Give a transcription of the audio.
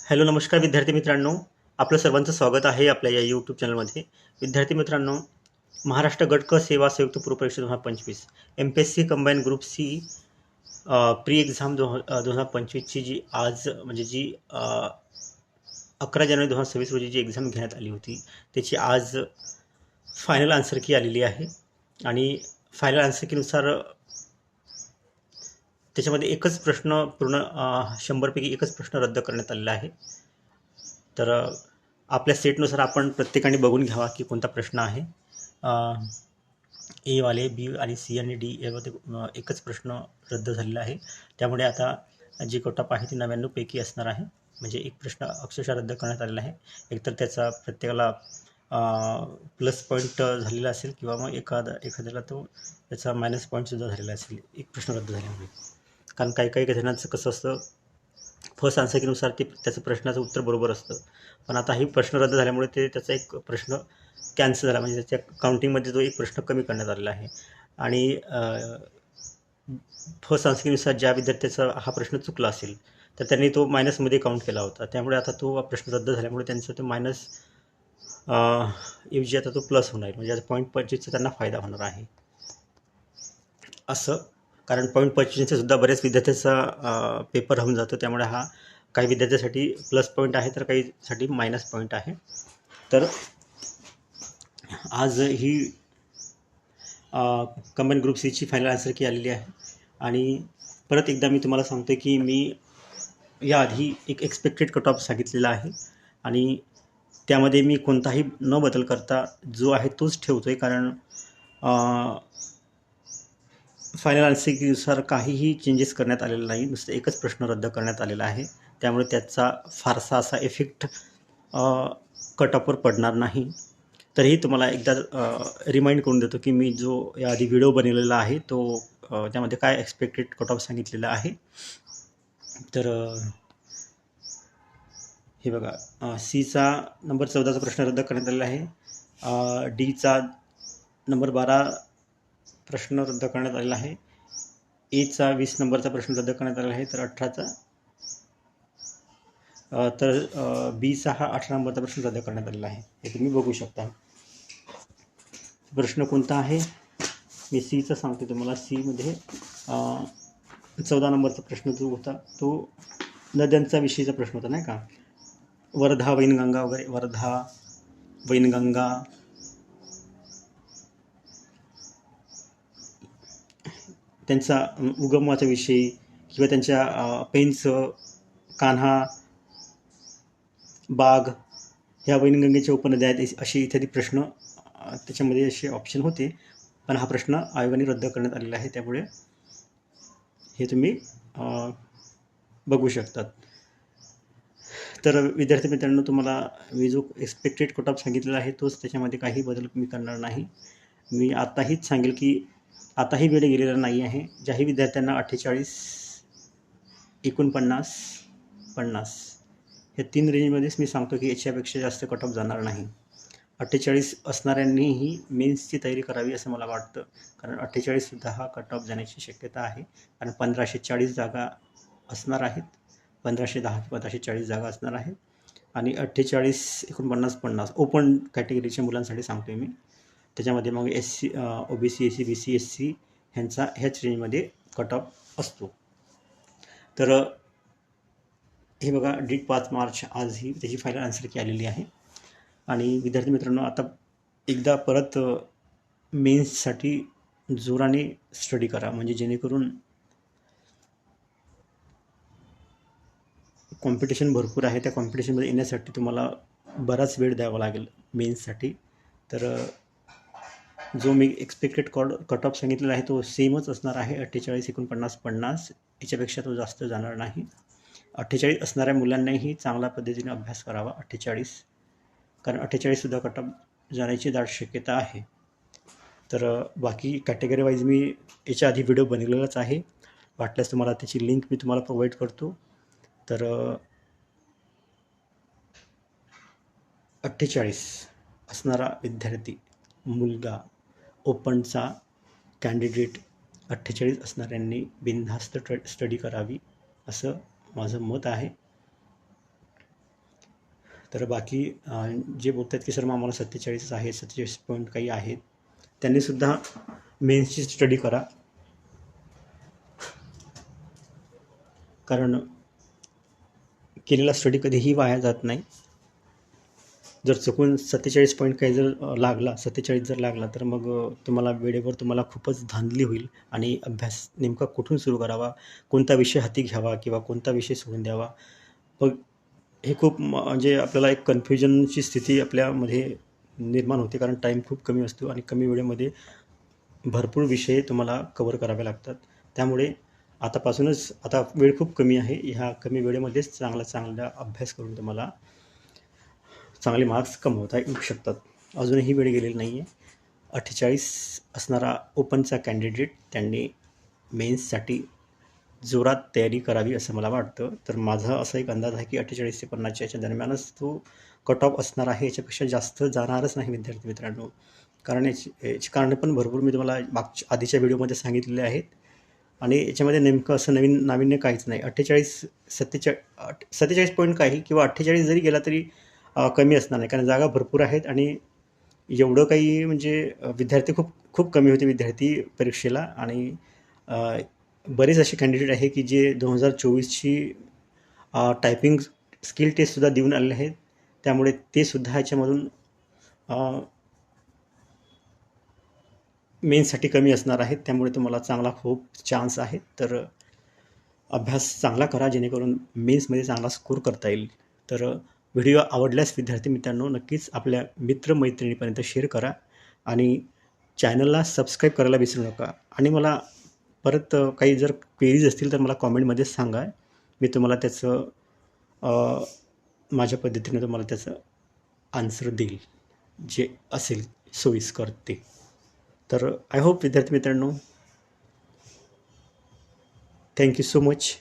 Hello नमस्कार विद्यार्थी मित्रांनो, आपलं सर्वांचं स्वागत आहे आपल्या या यूट्यूब चॅनलमध्ये. विद्यार्थी मित्रांनो, महाराष्ट्र गट क सेवा संयुक्त पूर्व परीक्षा 2025 MPSC combined group C pre exam 2025ची जी आज म्हणजे जी 11 जानेवारी 2026 रोजी जी एक्झाम घेण्यात आली होती त्याची आज फायनल आन्सर की आलेली आहे. आणि फायनल आन्सर कीनुसार त्याच्यामध्ये एकच प्रश्न पूर्ण 100पैकी एकच प्रश्न रद्द करण्यात आलेला आहे. तर आपल्या सेटनुसार आपण प्रत्येकाने बघून घ्यावा की कोणता प्रश्न आहे. ए वाले, बी आणि सी आणि डी यामध्ये एकच प्रश्न रद्द झालेला आहे. त्यामुळे आता जी कटऑफ आहे ती 99 पैकी असणार आहे. म्हणजे एक प्रश्न अक्षरशः रद्द करण्यात आलेला आहे. एकतर त्याचा प्रत्येकाला प्लस पॉईंट झालेला असेल किंवा मग एखाद्याला तो त्याचा मायनस पॉईंटसुद्धा झालेला असेल एक प्रश्न रद्द झाल्यामुळे. कारण काही जणांचं कसं असतं, फर्स्ट आन्सर कीनुसार ते त्याचं प्रश्नाचं उत्तर बरोबर असतं, पण आता ही प्रश्न रद्द झाल्यामुळे त्याचा एक प्रश्न कॅन्सल झाला, म्हणजे त्याच्या काउंटिंगमध्ये जो एक प्रश्न कमी करण्यात आलेला आहे. आणि फर्स्ट आन्सर कीनुसार ज्या विद्यार्थ्याचा हा प्रश्न चुकला असेल तर त्यांनी तो मायनसमध्ये काउंट केला होता. त्यामुळे आता तो प्रश्न रद्द झाल्यामुळे त्यांचं ते मायनस ऐवजी आता तो प्लस होणार, म्हणजे आता .25चा त्यांना फायदा होणार आहे असं. कारण .25चा सुद्धा बऱ्याच विद्यार्थ्याचा पेपर राहून जातो. त्यामुळे हा काही विद्यार्थ्यांसाठी प्लस पॉईंट आहे तर काहीसाठी मायनस पॉईंट आहे. तर आज ही कंबाईन ग्रुप सीची फायनल आन्सर की आलेली आहे. आणि परत एकदा मी तुम्हाला सांगतो की मी याआधी एक एक्सपेक्टेड कट ऑफ सांगितलेला आहे आणि त्यामध्ये मी कोणताही न बदल करता जो आहे तोच ठेवतो आहे. कारण फायनल आन्सर कीनुसार काहीही चेंजेस करण्यात आलेला नाही, नुसतं एकच प्रश्न रद्द करण्यात आलेला आहे. त्यामुळे त्याचा फारसा असा इफेक्ट कट ऑफवर पडणार नाही. तरीही तुम्हाला एकदा रिमाइंड करून देतो की मी जो याआधी व्हिडिओ बनवलेला आहे तो त्यामध्ये काय एक्सपेक्टेड कट ऑफ सांगितलेला आहे. तर हे बघा, सीचा नंबर 14चा प्रश्न रद्द करण्यात आलेला आहे. डीचा नंबर 12 प्रश्न रद्द करण्यात आलेला आहे. एचा 20 नंबरचा प्रश्न रद्द करण्यात आलेला आहे. तर 18चा तर बीचा हा 18 नंबरचा प्रश्न रद्द करण्यात आलेला आहे. हे तुम्ही बघू शकता. प्रश्न कोणता आहे मी सीचा सांगतो तुम्हाला. सीमध्ये 14 नंबरचा प्रश्न जो होता तो नद्यांचा विषयीचा प्रश्न होता, नाही का. वर्धा, वैनगंगा वगैरे, वर्धा, वैनगंगा, त्यांचा उगमाचा विषयी किंवा त्यांच्या पेंच, कान्हा, बाग ह्या वैनगंगेच्या उपनद्या आहेत अशी इत्यादी प्रश्न त्याच्यामध्ये असे ऑप्शन होते. पण हा प्रश्न आयोगाने रद्द करण्यात आलेला आहे. त्यामुळे हे तुम्ही बघू शकतात. तर विद्यार्थी मित्रांनो, तुम्हाला मी जो एक्सपेक्टेड कट ऑफ सांगितलेला आहे तोच, त्याच्यामध्ये काही बदल मी करणार नाही. मी आताहीच सांगेल की आताही वेळ गेलेला नाही आहे. ज्याही विद्यार्थ्यांना 48, 49, 50 या 3 रेंजमध्येच मी सांगतो की याच्यापेक्षा जास्त कट ऑफ जाणार नाही. 48 असणाऱ्यांनीही मेन्सची तयारी करावी असं मला वाटतं. कारण 48सुद्धा हा कट ऑफ जाण्याची शक्यता आहे. कारण 1540 जागा असणार आहेत. 1510 किंवा 1540 जागा असणार आहेत. आणि 48, 49, 50 ओपन कॅटेगरीच्या मुलांसाठी सांगतो आहे मी. त्याच्यामध्ये मग SC, OBC, SC, BC, SC ह्याच रेंजमध्ये कट ऑफ असतो. तर हे बघा, 5 मार्च आज ही त्याची फायनल आन्सर की आलेली आहे. आणि विद्यार्थी मित्रांनो, आता एकदा परत मेन्ससाठी जोराने स्टडी करा, म्हणजे जेणेकरून कॉम्पिटिशन भरपूर आहे. त्या कॉम्पिटिशनमध्ये येण्यासाठी तुम्हाला बराच वेळ द्यावा लागेल मेन्ससाठी. तर जो मी एक्सपेक्टेड कट ऑफ सांगितलेला आहे तो सेमच असणार आहे. 48, 49, 50 याच्यापेक्षा तो जास्त जाणार नाही. 48 असणाऱ्या मुलांनाही चांगल्या पद्धतीने अभ्यास करावा. 48 कारण 48सुद्धा कट ऑफ जाण्याची दाट शक्यता आहे. तर बाकी कॅटेगरी वाईज मी याच्या आधी व्हिडिओ बनवलेलाच आहे. वाटल्यास तुम्हाला त्याची लिंक मी तुम्हाला प्रोव्हाइड करतो. तर 48 असणारा विद्यार्थी, मुलगा, ओपनचा कॅन्डिडेट 48 असणाऱ्यांनी बिनधास्त स्टडी करावी असं माझं मत आहे. तर बाकी जे बोलत आहेत की सर मग आम्हाला 47 आहे, 47 पॉईंट काही आहेत, त्यांनीसुद्धा मेन्सची स्टडी करा. कारण केलेला स्टडी कधीही वाया जात नाही. जर चुकून 47 पॉईंट काही जर लागला, 47 जर लागला, तर मग तुम्हाला वेळेवर तुम्हाला खूपच धांदली होईल आणि अभ्यास नेमका कुठून सुरू करावा, कोणता विषय हाती घ्यावा किंवा कोणता विषय सोडून द्यावा. मग हे खूप म्हणजे आपल्याला एक कन्फ्युजनची स्थिती आपल्यामध्ये निर्माण होते, कारण टाईम खूप कमी असतो आणि कमी वेळेमध्ये भरपूर विषय तुम्हाला कव्हर करावे लागतात. त्यामुळे आतापासूनच आता वेळ खूप कमी आहे. ह्या कमी वेळेमध्येच चांगला अभ्यास करून तुम्हाला चांगले मार्क्स कमवता येऊ शकतात. अजूनही वेळ गेलेली नाही आहे. 48 असणारा ओपनचा कॅन्डिडेट त्यांनी मेन्ससाठी जोरात तयारी करावी असं मला वाटतं. तर माझा असा एक अंदाज आहे की 48 ते 50च्या याच्या दरम्यानच तो कट ऑफ असणार आहे. याच्यापेक्षा जास्त जाणारच नाही विद्यार्थी मित्रांनो. कारण याची कारणं पण भरपूर मी तुम्हाला आधीच्या व्हिडिओमध्ये सांगितलेले आहेत आणि याच्यामध्ये नेमकं असं नवीन नाविन्य काहीच नाही. 47 पॉईंट काही किंवा 48 जरी गेला तरी कमी असणार नाही, कारण जागा भरपूर आहेत आणि एवढं काही म्हणजे विद्यार्थी खूप कमी होते विद्यार्थी परीक्षेला. आणि बरेच असे कॅन्डिडेट आहे की जे 2024ची टायपिंग स्किल टेस्टसुद्धा देऊन आलेले आहेत. त्यामुळे ते सुद्धा ह्याच्यामधून मेन्ससाठी कमी असणार आहेत. त्यामुळे तुम्हाला चांगला खूप चान्स आहे. तर अभ्यास चांगला करा, जेणेकरून मेन्समध्ये चांगला स्कोर करता येईल. तर व्हिडिओ आवडल्यास विद्यार्थी मित्रांनो नक्कीच आपल्या मित्रमैत्रिणीपर्यंत शेअर करा आणि चॅनलला सबस्क्राईब करायला विसरू नका. आणि मला परत काही जर क्वेरीज असतील तर मला कॉमेंटमध्ये सांगा. मी तुम्हाला त्याचं माझ्या पद्धतीने तुम्हाला त्याचं आन्सर देईल, जे असेल सोयीस्कर ते. तर आय होप विद्यार्थी मित्रांनो, थँक्यू सो मच.